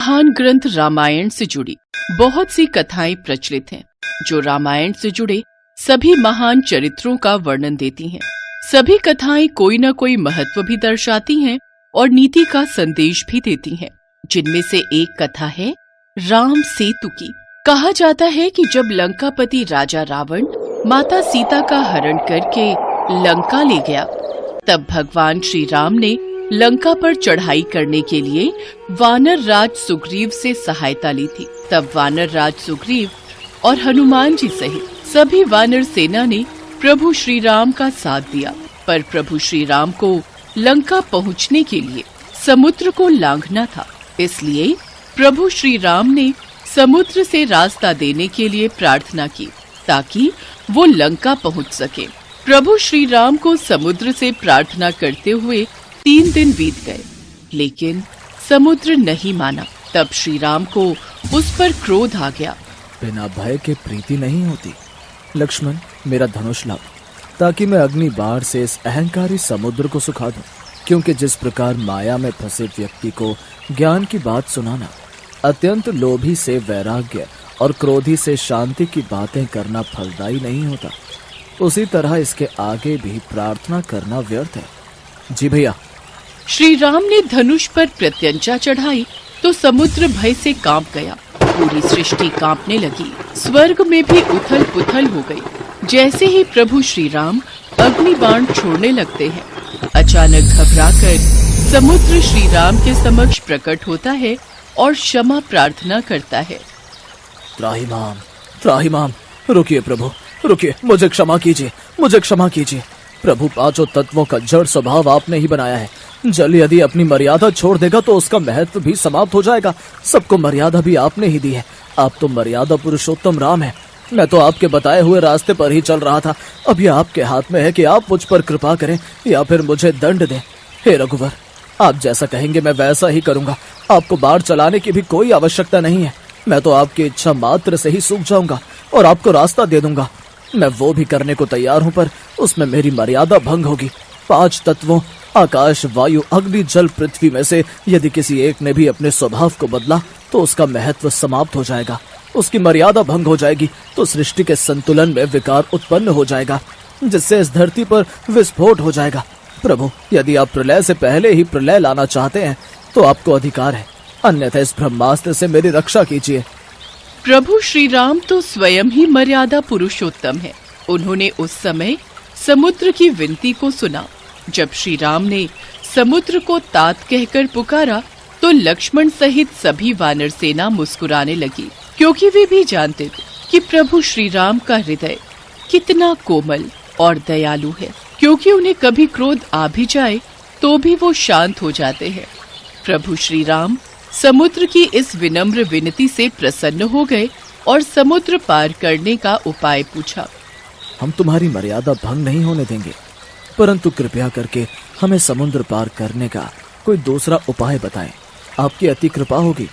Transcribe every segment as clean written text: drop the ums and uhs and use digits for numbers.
महान ग्रंथ रामायण से जुड़ी बहुत सी कथाएं प्रचलित हैं, जो रामायण से जुड़े सभी महान चरित्रों का वर्णन देती हैं। सभी कथाएं कोई न कोई महत्व भी दर्शाती हैं और नीति का संदेश भी देती हैं। जिनमें से एक कथा है राम सेतु की। कहा जाता है कि जब लंकापति राजा रावण माता सीता का हरण करके लंका ले गया, तब भगवान श्री राम ने लंका पर चढ़ाई करने के लिए वानर राज सुग्रीव से सहायता ली थी। तब वानर राज सुग्रीव और हनुमान जी सहित सभी वानर सेना ने प्रभु श्री राम का साथ दिया। पर प्रभु श्री राम को लंका पहुंचने के लिए समुद्र को लांघना था, इसलिए प्रभु श्री राम ने समुद्र से रास्ता देने के लिए प्रार्थना की ताकि वो लंका पहुंच सके। प्रभु श्री राम को समुद्र से प्रार्थना करते हुए 3 दिन बीत गए, लेकिन समुद्र नहीं माना। तब श्री राम को उस पर क्रोध आ गया। बिना भय के प्रीति नहीं होती। लक्ष्मण, मेरा धनुष लाओ ताकि मैं अग्नि बाण से इस अहंकारी समुद्र को सुखा दूं। क्योंकि जिस प्रकार माया में फंसे व्यक्ति को ज्ञान की बात सुनाना, अत्यंत लोभी से वैराग्य और क्रोधी से शांति की बातें करना फलदायी नहीं होता, उसी तरह इसके आगे भी प्रार्थना करना व्यर्थ है। जी भैया। श्री राम ने धनुष पर प्रत्यंचा चढ़ाई तो समुद्र भय से कांप गया। पूरी सृष्टि कांपने लगी, स्वर्ग में भी उथल पुथल हो गई। जैसे ही प्रभु श्री राम अग्नि बाण छोड़ने लगते हैं, अचानक घबराकर समुद्र श्री राम के समक्ष प्रकट होता है और क्षमा प्रार्थना करता है। त्राहिमाम, त्राहिमाम, रुकिए प्रभु, रुकिए, मुझे क्षमा कीजिए, मुझे क्षमा कीजिए। प्रभु, 5 तत्वों का जड़ स्वभाव आपने ही बनाया है। जल यदि अपनी मर्यादा छोड़ देगा तो उसका महत्व भी समाप्त हो जाएगा। सबको मर्यादा भी आपने ही दी है। आप तो मर्यादा पुरुषोत्तम राम है। मैं तो आपके बताए हुए रास्ते पर ही चल रहा था। अब यह आपके हाथ में है कि आप मुझ पर कृपा करें या फिर मुझे दंड दें। हे रघुवर, आप जैसा कहेंगे मैं वैसा ही करूंगा। आपको बाढ़ चलाने की भी कोई आवश्यकता नहीं है। मैं तो आपकी इच्छा मात्र से ही सूख जाऊंगा और आपको रास्ता दे दूंगा। मैं वो भी करने को तैयार हूं, पर उसमें मेरी मर्यादा भंग होगी। 5 तत्वों आकाश, वायु, अग्नि, जल, पृथ्वी में से यदि किसी एक ने भी अपने स्वभाव को बदला तो उसका महत्व समाप्त हो जाएगा, उसकी मर्यादा भंग हो जाएगी, तो सृष्टि के संतुलन में विकार उत्पन्न हो जाएगा, जिससे इस धरती पर विस्फोट हो जाएगा। प्रभु, यदि आप प्रलय से पहले ही प्रलय लाना चाहते हैं तो आपको अधिकार है, अन्यथा इस ब्रह्मास्त्र से मेरी रक्षा कीजिए। प्रभु श्री राम तो स्वयं ही मर्यादा पुरुषोत्तम है। उन्होंने उस समय समुद्र की विनती को सुना। जब श्री राम ने समुद्र को तात कहकर पुकारा तो लक्ष्मण सहित सभी वानर सेना मुस्कुराने लगी, क्योंकि वे भी जानते थे कि प्रभु श्री राम का हृदय कितना कोमल और दयालु है। क्योंकि उन्हें कभी क्रोध आ भी जाए तो भी वो शांत हो जाते हैं। प्रभु श्री राम समुद्र की इस विनम्र विनती से प्रसन्न हो गए और समुद्र पार करने का उपाय पूछा। हम तुम्हारी मर्यादा भंग नहीं होने देंगे, परंतु कृपया करके हमें समुद्र पार करने का कोई दूसरा उपाय बताएं। आपकी अति कृपा होगी।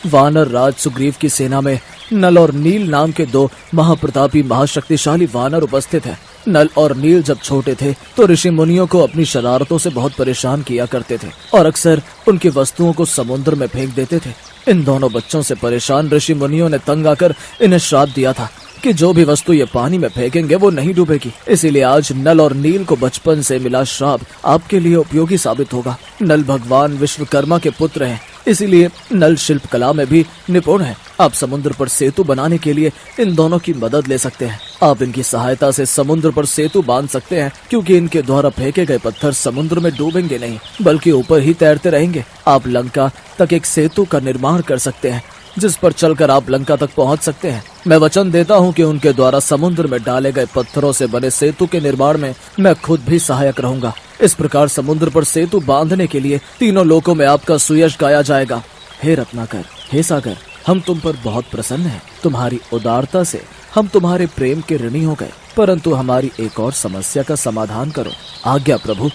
वानर राज सुग्रीव की सेना में नल और नील नाम के 2 महाप्रतापी महाशक्तिशाली वानर उपस्थित हैं। नल और नील जब छोटे थे तो ऋषि मुनियों को अपनी शरारतों से बहुत परेशान किया करते थे और अक्सर उनकी वस्तुओं को समुद्र में फेंक देते थे। इन दोनों बच्चों से परेशान ऋषि मुनियों ने तंग आकर इन्हें श्राप दिया था कि जो भी वस्तु ये पानी में फेंकेंगे वो नहीं डूबेगी। इसीलिए आज नल और नील को बचपन से मिला श्राप आपके लिए उपयोगी साबित होगा। नल भगवान विश्वकर्मा के पुत्र हैं, इसीलिए नल शिल्प कला में भी निपुण है। आप समुद्र पर सेतु बनाने के लिए इन दोनों की मदद ले सकते हैं। आप इनकी सहायता से समुद्र पर सेतु बांध सकते हैं, क्योंकि इनके द्वारा फेंके गए पत्थर समुद्र में डूबेंगे नहीं, बल्कि ऊपर ही तैरते रहेंगे। आप लंका तक एक सेतु का निर्माण कर सकते हैं, जिस पर चलकर आप लंका तक पहुंच सकते हैं। मैं वचन देता हूं कि उनके द्वारा समुद्र में डाले गए पत्थरों से बने सेतु के निर्माण में मैं खुद भी सहायक रहूंगा। इस प्रकार समुद्र पर सेतु बांधने के लिए 3 लोकों में आपका सुयश गाया जाएगा। हे रत्नाकर, हे सागर, हम तुम पर बहुत प्रसन्न हैं। तुम्हारी उदारता से हम तुम्हारे प्रेम के ऋणी हो गए, परंतु हमारी एक और समस्या का समाधान करो। आज्ञा प्रभु।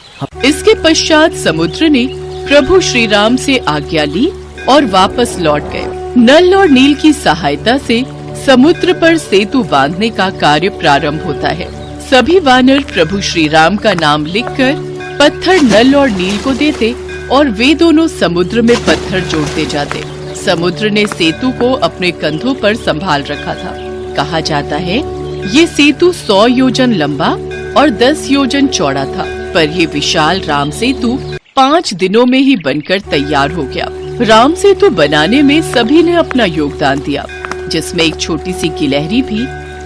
इसके पश्चात समुद्र ने प्रभु श्री राम से आज्ञा ली और वापस लौट गए। नल और नील की सहायता से समुद्र पर सेतु बांधने का कार्य प्रारंभ होता है। सभी वानर प्रभु श्री राम का नाम लिखकर पत्थर नल और नील को देते और वे दोनों समुद्र में पत्थर जोड़ते जाते। समुद्र ने सेतु को अपने कंधों पर संभाल रखा था। कहा जाता है ये सेतु 100 योजन लंबा और 10 योजन चौड़ा था, पर ये विशाल राम सेतु 5 दिनों में ही बनकर तैयार हो गया। राम सेतु बनाने में सभी ने अपना योगदान दिया, जिसमें एक छोटी सी गिलहरी भी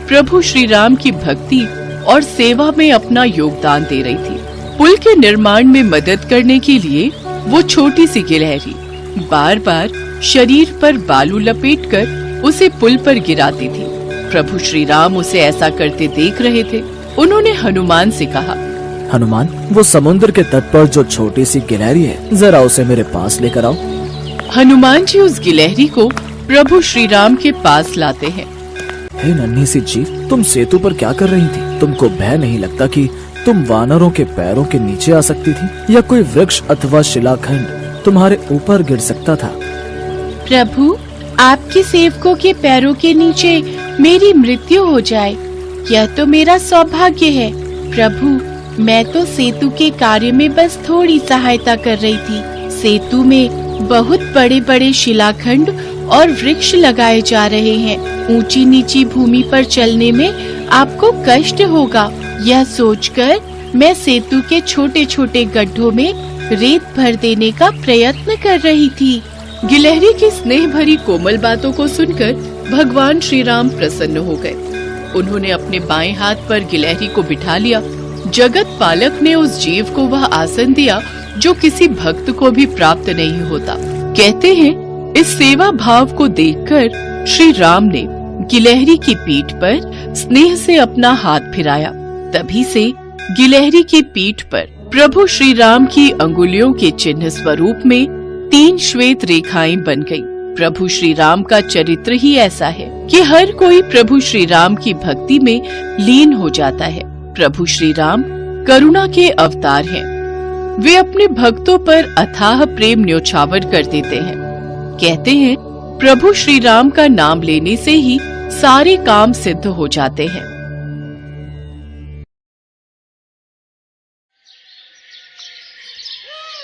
प्रभु श्री राम की भक्ति और सेवा में अपना योगदान दे रही थी। पुल के निर्माण में मदद करने के लिए वो छोटी सी गिलहरी बार बार शरीर पर बालू लपेटकर उसे पुल पर गिराती थी। प्रभु श्री राम उसे ऐसा करते देख रहे थे। उन्होंने हनुमान से कहा, हनुमान, वो समुद्र के तट पर जो छोटी सी गिलहरी है, जरा उसे मेरे पास लेकर आओ। हनुमान जी उस गिलहरी को प्रभु श्री राम के पास लाते हैं। हे नन्ही सी जीव, तुम सेतु पर क्या कर रही थी? तुमको भय नहीं लगता कि तुम वानरों के पैरों के नीचे आ सकती थी, या कोई वृक्ष अथवा शिलाखंड तुम्हारे ऊपर गिर सकता था? प्रभु, आपके सेवकों के पैरों के नीचे मेरी मृत्यु हो जाए, यह तो मेरा सौभाग्य है। प्रभु, मैं तो सेतु के कार्य में बस थोड़ी सहायता कर रही थी। सेतु में बहुत बड़े बड़े शिलाखंड और वृक्ष लगाए जा रहे हैं। ऊंची नीची भूमि पर चलने में आपको कष्ट होगा, यह सोचकर मैं सेतु के छोटे छोटे गड्ढों में रेत भर देने का प्रयत्न कर रही थी। गिलहरी की स्नेह भरी कोमल बातों को सुनकर भगवान श्री राम प्रसन्न हो गए। उन्होंने अपने बाएं हाथ पर गिलहरी को बिठा लिया। जगत पालक ने उस जीव को वह आसन दिया जो किसी भक्त को भी प्राप्त नहीं होता। कहते हैं इस सेवा भाव को देखकर श्री राम ने गिलहरी की पीठ पर स्नेह से अपना हाथ फिराया। तभी से गिलहरी की पीठ पर प्रभु श्री राम की अंगुलियों के चिन्ह स्वरूप में 3 श्वेत रेखाएं बन गईं। प्रभु श्री राम का चरित्र ही ऐसा है कि हर कोई प्रभु श्री राम की भक्ति में लीन हो जाता है। प्रभु श्री राम करुणा के अवतार हैं। वे अपने भक्तों पर अथाह प्रेम न्योछावर कर देते हैं। कहते हैं प्रभु श्री राम का नाम लेने से ही सारे काम सिद्ध हो जाते हैं।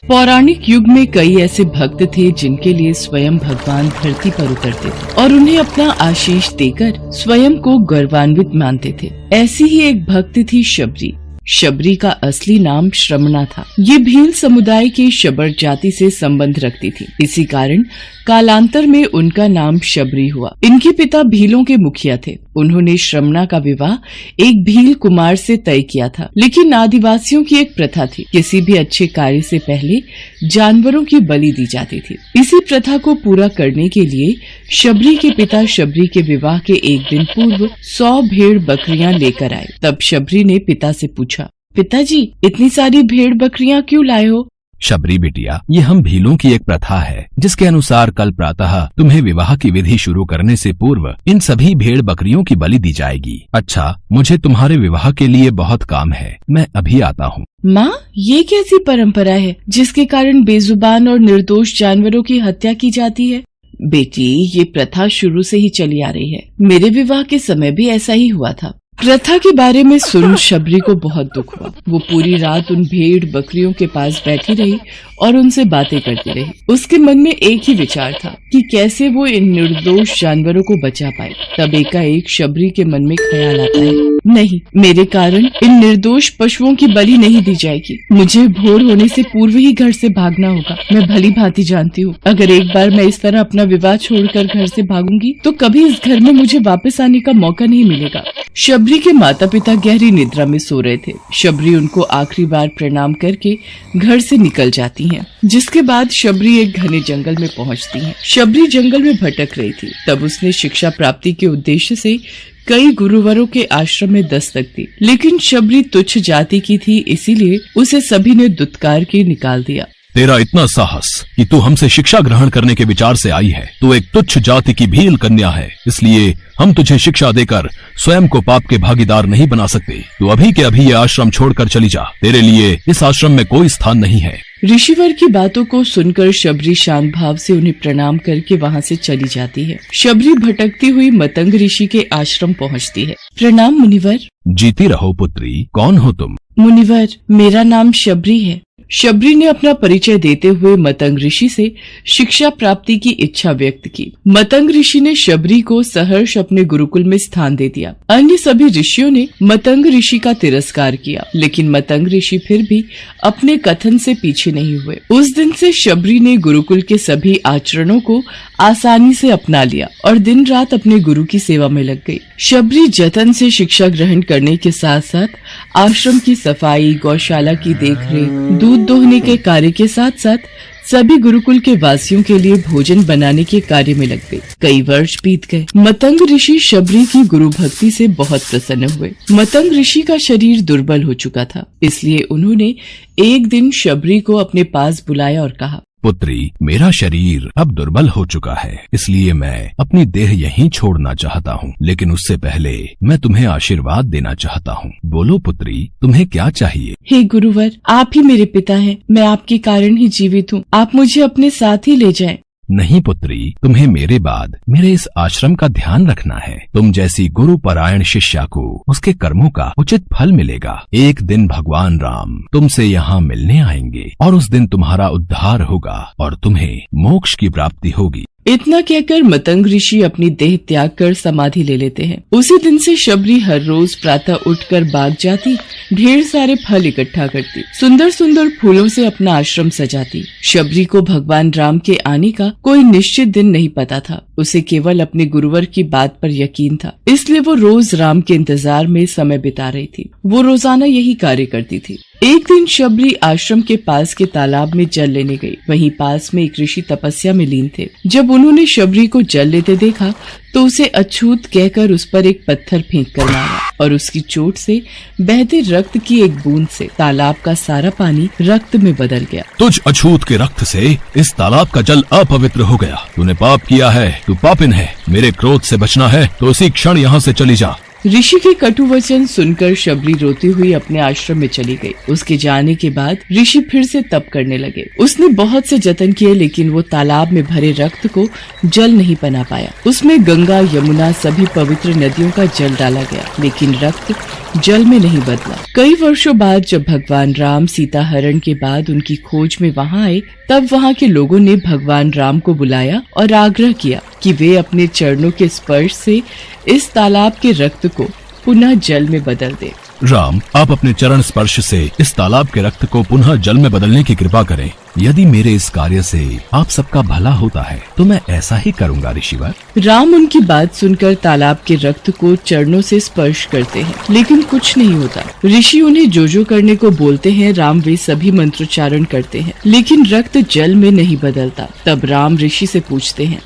पौराणिक युग में कई ऐसे भक्त थे जिनके लिए स्वयं भगवान धरती पर उतरते थे और उन्हें अपना आशीष देकर स्वयं को गौरवान्वित मानते थे। ऐसी ही एक भक्त थी शबरी। शबरी का असली नाम श्रमणा था। ये भील समुदाय की शबर जाति से संबंध रखती थी। इसी कारण कालांतर में उनका नाम शबरी हुआ। इनके पिता भीलों के मुखिया थे। उन्होंने श्रमणा का विवाह एक भील कुमार से तय किया था, लेकिन आदिवासियों की एक प्रथा थी, किसी भी अच्छे कार्य से पहले जानवरों की बलि दी जाती थी। इसी प्रथा को पूरा करने के लिए शबरी के पिता शबरी के विवाह के एक दिन पूर्व 100 भेड़ बकरियां लेकर आए। तब शबरी ने पिता से पूछा, पिताजी, इतनी सारी भेड़ बकरियां क्यों लाए हो? शबरी बिटिया, ये हम भीलों की एक प्रथा है जिसके अनुसार कल प्रातः तुम्हें विवाह की विधि शुरू करने से पूर्व इन सभी भेड़ बकरियों की बलि दी जाएगी। अच्छा, मुझे तुम्हारे विवाह के लिए बहुत काम है, मैं अभी आता हूँ। माँ, ये कैसी परंपरा है जिसके कारण बेजुबान और निर्दोष जानवरों की हत्या की जाती है? बेटी, ये प्रथा शुरू से ही चली आ रही है। मेरे विवाह के समय भी ऐसा ही हुआ था। प्रथा के बारे में सुन शबरी को बहुत दुख हुआ। वो पूरी रात उन भेड़ बकरियों के पास बैठी रही और उनसे बातें करती रही। उसके मन में एक ही विचार था कि कैसे वो इन निर्दोष जानवरों को बचा पाए। तब एकाएक शबरी के मन में ख्याल आता है, नहीं, मेरे कारण इन निर्दोष पशुओं की बलि नहीं दी जाएगी। मुझे भोर होने से पूर्व ही घर से भागना होगा। मैं भली भांति जानती हूँ, अगर एक बार मैं इस तरह अपना विवाह छोड़कर घर से भागूंगी तो कभी इस घर में मुझे वापस आने का मौका नहीं मिलेगा। शबरी के माता पिता गहरी निद्रा में सो रहे थे। शबरी उनको आखिरी बार प्रणाम करके घर से निकल जाती हैं, जिसके बाद शबरी एक घने जंगल में पहुंचती हैं। शबरी जंगल में भटक रही थी। तब उसने शिक्षा प्राप्ति के उद्देश्य से कई गुरुवरों के आश्रम में दस्तक दी, लेकिन शबरी तुच्छ जाति की थी, इसीलिए उसे सभी ने दुत्कार के निकाल दिया। तेरा इतना साहस कि तू हमसे शिक्षा ग्रहण करने के विचार से आई है। तू एक तुच्छ जाति की भील कन्या है, इसलिए हम तुझे शिक्षा देकर स्वयं को पाप के भागीदार नहीं बना सकते। तू अभी के अभी ये आश्रम छोड़कर चली जा। तेरे लिए इस आश्रम में कोई स्थान नहीं है। ऋषिवर की बातों को सुनकर शबरी शांत भाव से उन्हें प्रणाम करके वहाँ से चली जाती है। शबरी भटकती हुई मतंग ऋषि के आश्रम पहुँचती है। प्रणाम मुनिवर। जीती रहो पुत्री, कौन हो तुम? मुनिवर, मेरा नाम शबरी है। शबरी ने अपना परिचय देते हुए मतंग ऋषि से शिक्षा प्राप्ति की इच्छा व्यक्त की। मतंग ऋषि ने शबरी को सहर्ष अपने गुरुकुल में स्थान दे दिया। अन्य सभी ऋषियों ने मतंग ऋषि का तिरस्कार किया, लेकिन मतंग ऋषि फिर भी अपने कथन से पीछे नहीं हुए। उस दिन से शबरी ने गुरुकुल के सभी आचरणों को आसानी से अपना लिया और दिन रात अपने गुरु की सेवा में लग गई। शबरी जतन से शिक्षा ग्रहण करने के साथ साथ आश्रम की सफाई, गौशाला की देखरेख, दूध दोहने के कार्य के साथ साथ सभी गुरुकुल के वासियों के लिए भोजन बनाने के कार्य में लग गई। कई वर्ष बीत गए। मतंग ऋषि शबरी की गुरु भक्ति से बहुत प्रसन्न हुए। मतंग ऋषि का शरीर दुर्बल हो चुका था, इसलिए उन्होंने एक दिन शबरी को अपने पास बुलाया और कहा, पुत्री, मेरा शरीर अब दुर्बल हो चुका है, इसलिए मैं अपनी देह यहीं छोड़ना चाहता हूँ, लेकिन उससे पहले मैं तुम्हें आशीर्वाद देना चाहता हूँ। बोलो पुत्री, तुम्हें क्या चाहिए? हे गुरुवर, आप ही मेरे पिता हैं। मैं आपके कारण ही जीवित हूँ। आप मुझे अपने साथ ही ले जाएं। नहीं पुत्री, तुम्हें मेरे बाद मेरे इस आश्रम का ध्यान रखना है। तुम जैसी गुरु परायण शिष्या को उसके कर्मों का उचित फल मिलेगा। एक दिन भगवान राम तुमसे यहाँ मिलने आएंगे और उस दिन तुम्हारा उद्धार होगा और तुम्हें मोक्ष की प्राप्ति होगी। इतना कहकर मतंग ऋषि अपनी देह त्याग कर समाधि ले लेते हैं। उसी दिन से शबरी हर रोज प्रातः उठकर बाग जाती, ढेर सारे फल इकट्ठा करती, सुंदर सुंदर फूलों से अपना आश्रम सजाती। शबरी को भगवान राम के आने का कोई निश्चित दिन नहीं पता था। उसे केवल अपने गुरुवर की बात पर यकीन था, इसलिए वो रोज राम के इंतजार में समय बिता रही थी। वो रोजाना यही कार्य करती थी। एक दिन शबरी आश्रम के पास के तालाब में जल लेने गई। वहीं पास में एक ऋषि तपस्या में लीन थे। जब उन्होंने शबरी को जल लेते देखा तो उसे अछूत कहकर उस पर एक पत्थर फेंक कर मारा और उसकी चोट से बहते रक्त की एक बूंद से तालाब का सारा पानी रक्त में बदल गया। तुझ अछूत के रक्त से इस तालाब का जल अपवित्र हो गया। तूने पाप किया है, तू पापिन है। मेरे क्रोध से बचना है तो उसी क्षण यहाँ से चली जा। ऋषि के कटु वचन सुनकर शबरी रोती हुई अपने आश्रम में चली गई। उसके जाने के बाद ऋषि फिर से तप करने लगे। उसने बहुत से जतन किए, लेकिन वो तालाब में भरे रक्त को जल नहीं बना पाया। उसमें गंगा, यमुना, सभी पवित्र नदियों का जल डाला गया, लेकिन रक्त जल में नहीं बदला। कई वर्षों बाद जब भगवान राम सीता हरण के बाद उनकी खोज में वहाँ आए, तब वहाँ के लोगों ने भगवान राम को बुलाया और आग्रह किया कि वे अपने चरणों के स्पर्श से इस तालाब के रक्त को पुनः जल में बदल दे। राम, आप अपने चरण स्पर्श से इस तालाब के रक्त को पुनः जल में बदलने की कृपा करें। यदि मेरे इस कार्य से आप सबका भला होता है तो मैं ऐसा ही करूँगा ऋषिवर। राम उनकी बात सुनकर तालाब के रक्त को चरणों से स्पर्श करते हैं, लेकिन कुछ नहीं होता। ऋषि उन्हें जो करने को बोलते हैं, राम वे सभी मंत्रोच्चारण करते हैं, लेकिन रक्त जल में नहीं बदलता। तब राम ऋषि से पूछते हैं,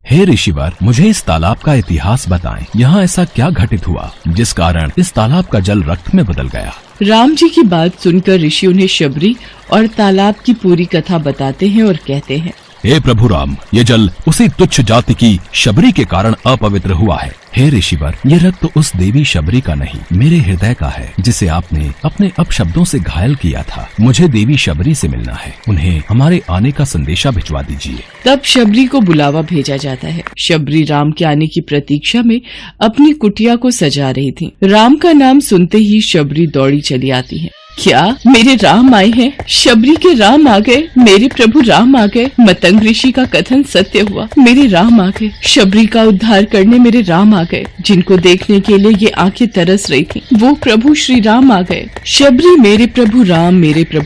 हे ऋषिवर, मुझे इस तालाब का इतिहास बताएं। यहाँ ऐसा क्या घटित हुआ जिस कारण इस तालाब का जल रक्त में बदल गया? राम जी की बात सुनकर ऋषि उन्हें शबरी और तालाब की पूरी कथा बताते हैं और कहते हैं, हे प्रभु राम, ये जल उसी तुच्छ जाति की शबरी के कारण अपवित्र हुआ है। हे ऋषिवर, ये रक्त उस देवी शबरी का नहीं, मेरे हृदय का है, जिसे आपने अपने अपशब्दों से घायल किया था। मुझे देवी शबरी से मिलना है। उन्हें हमारे आने का संदेशा भिजवा दीजिए। तब शबरी को बुलावा भेजा जाता है। शबरी राम के आने की प्रतीक्षा में अपनी कुटिया को सजा रही थी। राम का नाम सुनते ही शबरी दौड़ी चली आती है। क्या मेरे राम आए हैं? शबरी के राम आ गए, मेरे प्रभु राम आ गए। मतंग ऋषि का कथन सत्य हुआ, मेरे राम आ गए। शबरी का उद्धार करने मेरे राम आ गए। जिनको देखने के लिए ये आंखें तरस रही थी, वो प्रभु श्री राम आ गए। शबरी मेरे प्रभु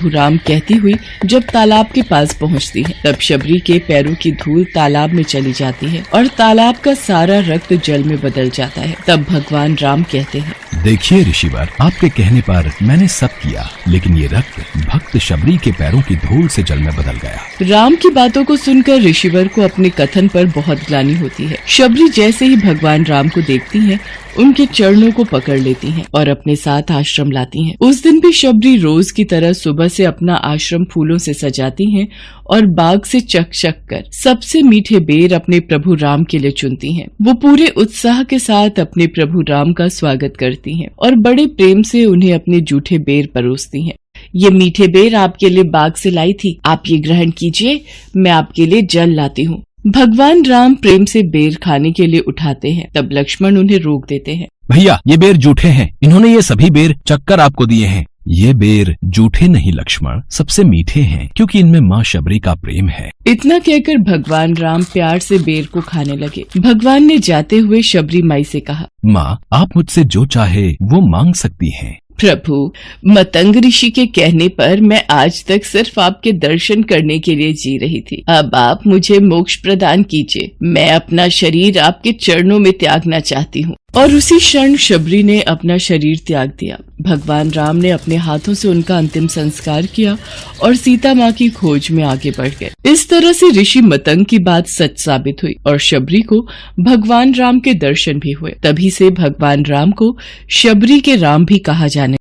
राम कहती हुई जब तालाब के पास पहुंचती है, तब शबरी के पैरों की धूल तालाब में चली जाती है और तालाब का सारा रक्त जल में बदल जाता है। तब भगवान राम कहते हैं, देखिए ऋषिवर, आपके कहने पर मैंने सब किया, लेकिन ये रक्त भक्त शबरी के पैरों की धूल से जल में बदल गया। राम की बातों को सुनकर ऋषिवर को अपने कथन पर बहुत ग्लानि होती है। शबरी जैसे ही भगवान राम को देखती हैं, उनके चरणों को पकड़ लेती हैं और अपने साथ आश्रम लाती हैं। उस दिन भी शबरी रोज की तरह सुबह से अपना आश्रम फूलों से सजाती हैं और बाग से चक कर सबसे मीठे बेर अपने प्रभु राम के लिए चुनती हैं। वो पूरे उत्साह के साथ अपने प्रभु राम का स्वागत करती हैं और बड़े प्रेम से उन्हें अपने जूठे बेर परोसती हैं। ये मीठे बेर आपके लिए बाग से लाई थी, आप ये ग्रहण कीजिए, मैं आपके लिए जल लाती हूँ। भगवान राम प्रेम से बेर खाने के लिए उठाते हैं, तब लक्ष्मण उन्हें रोक देते हैं। भैया, ये बेर जूठे हैं। इन्होंने ये सभी बेर चक्कर आपको दिए हैं। ये बेर जूठे नहीं लक्ष्मण, सबसे मीठे हैं, क्योंकि इनमें माँ शबरी का प्रेम है। इतना कहकर भगवान राम प्यार से बेर को खाने लगे। भगवान ने जाते हुए शबरी माई से कहा, माँ, आप मुझसे जो चाहे वो मांग सकती हैं। प्रभु, मतंग ऋषि के कहने पर मैं आज तक सिर्फ आपके दर्शन करने के लिए जी रही थी। अब आप मुझे मोक्ष प्रदान कीजिए। मैं अपना शरीर आपके चरणों में त्यागना चाहती हूँ। और उसी क्षण शबरी ने अपना शरीर त्याग दिया। भगवान राम ने अपने हाथों से उनका अंतिम संस्कार किया और सीता माँ की खोज में आगे बढ़ गए। इस तरह से ऋषि मतंग की बात सच साबित हुई और शबरी को भगवान राम के दर्शन भी हुए। तभी से भगवान राम को शबरी के राम भी कहा जाने